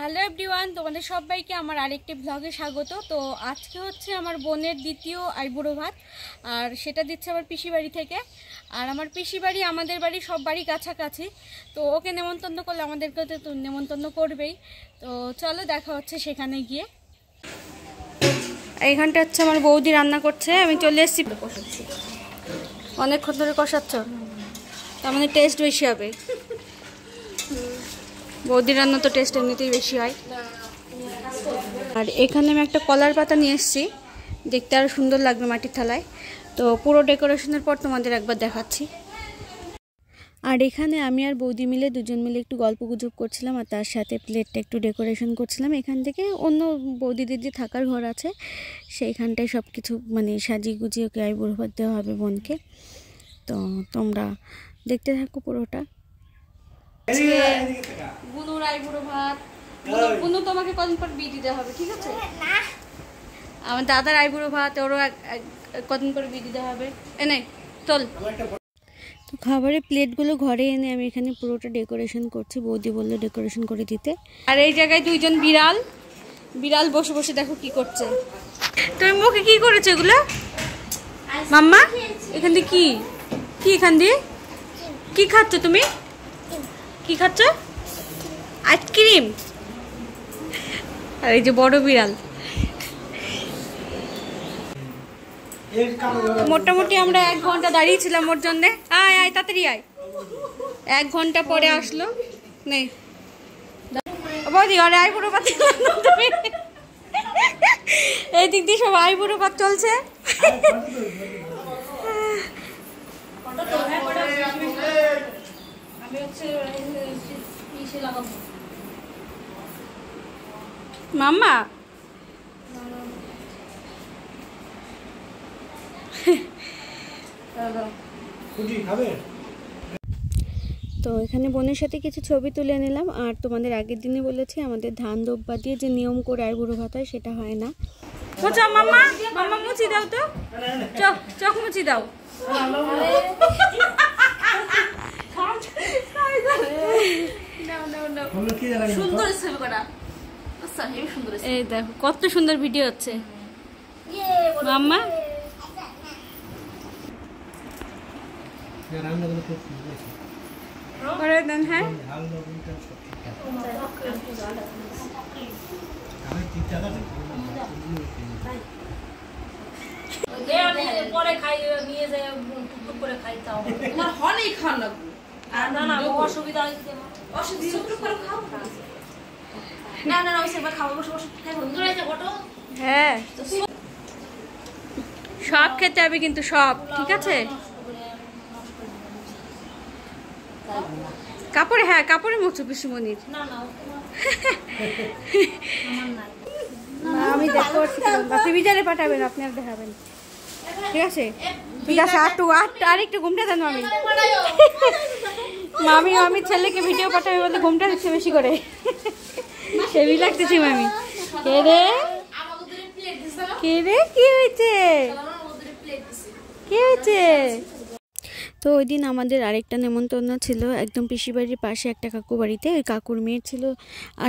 Hello everyone, তোমাদের সবাইকে আমার আরেকটি ব্লগে স্বাগত। তো আজকে হচ্ছে আমার বোনের দ্বিতীয় আইবুড়ো ভাত, আর সেটা দিচ্ছে আমার পিসি বাড়ি থেকে। আর আমার পিসি বাড়ি আমাদের বাড়ি সব বাড়ি কাছাকাছি, তো ওকে নেমন্তন্ন করলে আমাদেরকে তো নেমন্তন্ন করবেই। তো চলো দেখা হচ্ছে সেখানে গিয়ে। এইখানটা হচ্ছে আমার বৌদি রান্না করছে, আমি চলে এসেছি। অনেকক্ষণ ধরে কষাচ্ছ, তার মানে টেস্ট বেশি হবে। বৌদির রান্না তো টেস্ট এমনিতেই বেশি হয়। আর এখানে আমি একটা কলার পাতা নিয়ে এসেছি, দেখতে আরও সুন্দর লাগবে মাটির থালায়। তো পুরো ডেকোরেশনের পর তোমাদের একবার দেখাচ্ছি। আর এখানে আমি আর বৌদি মিলে দুজন মিলে একটু গল্প গুজব করছিলাম, আর তার সাথে প্লেটটা একটু ডেকোরেশন করছিলাম। এখান থেকে অন্য বৌদিদের যে থাকার ঘর আছে সেইখানটায় সব কিছু মানে সাজিয়ে গুজিয়ে ওকে আইবুড়ো ভাত দেওয়া হবে বোনকে। তো তোমরা দেখতে থাকো পুরোটা। বুনুর আইবুড়ো ভাত। বুনু তোমাকে কদিন পর বিয়ে দিতে হবে, ঠিক আছে? আমার দাদার আইবুড়ো ভাত, ওরও কদিন পর বিয়ে দিতে হবে। এনে চল। তো খাবারের প্লেটগুলো ঘরে এনে আমি এখানে পুরোটা ডেকোরেশন করছি। বৌদি বললো ডেকোরেশন করে দিতে। আর এই জায়গায় দুইজন বিড়াল বসে বসে দেখো কি করছে। তুমি মুখে কি করেছো এগুলো মাম্মা? এখান দিয়ে কি এখান দিয়ে কি খাচ্ছ তুমি? কি খাচ্ছ? আইসক্রিম। আর এই যে বড় বিড়াল। মোটামুটি আমরা 1 ঘন্টা দাঁড়িয়েছিলাম ওর জন্যে। আয় আয় তাড়াতাড়ি আয়। 1 ঘন্টা পরে আসলো। নেই বৌদি, আরে আইবুড়ো ভাত। এই দিক দিয়ে সব আইবুড়ো ভাত চলছে। মাম্মা তো এখানে বোনের সাথে কিছু ছবি তুলে নিলাম। আর তোমাদের আগের দিনে বলেছি আমাদের ধান দোব্বা দিয়ে যে নিয়ম করে আইবুড়ো ভাত হয় সেটা হয় না। মাম্মা মাম্মা মুচি দাও তো, চোখ মুচি দাও। এই দেখো কত সুন্দর ভিডিও হচ্ছে মাম্মা। হ্যাঁ পরে খাই, নিয়ে যাই করে খাই। তাও হলেই খাওয়া লাগবে। না না অসুবিধা হ্যাঁ সব খেতে হবে কিন্তু সব, ঠিক আছে? কাপড়ে, হ্যাঁ কাপড়ে মুছো পিসুমনির। আমি দেখো আপনি বিজারে পাঠাবেন, আপনি আর দেখাবেন, ঠিক আছে? ঠিক আছে। আর একটু ঘুমটা দেন মামি ছেলেকে ভিডিও পাঠাবে বলে ঘুমটা দিচ্ছে বেশি করে। সেবি লাগতেছি মামি। কে রে কি হয়েছে? তো ওই দিন আমাদের আরেকটা নেমন্তন্ন ছিল একদম পিসি বাড়ির পাশে একটা কাকু বাড়িতে। ওই কাকুর মেয়ের ছিল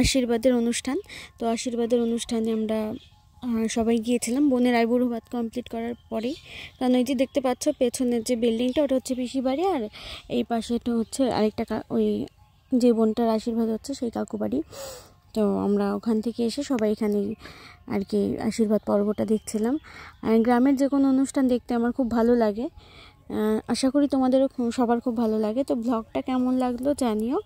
আশীর্বাদের অনুষ্ঠান। তো আশীর্বাদের অনুষ্ঠানে আমরা সবাই গিয়েছিলাম বোনের আইবুড়ো ভাত কমপ্লিট করার পরেই। কারণ ওই যে দেখতে পাচ্ছ পেছনের যে বিল্ডিংটা ওটা হচ্ছে পিসি বাড়ি, আর এই পাশেটা হচ্ছে আরেকটা ওই যে বোনটার আশীর্বাদ হচ্ছে সেই কাকু বাড়ি। তো আমরা ওখান থেকে এসে সবাই এখানে আর কি আশীর্বাদ পর্বটা দেখছিলাম। আর গ্রামের যে কোনো অনুষ্ঠান দেখতে আমার খুব ভালো লাগে। আশা করি তোমাদেরও সবার খুব ভালো লাগে। তো ব্লগটা কেমন লাগলো জানিও।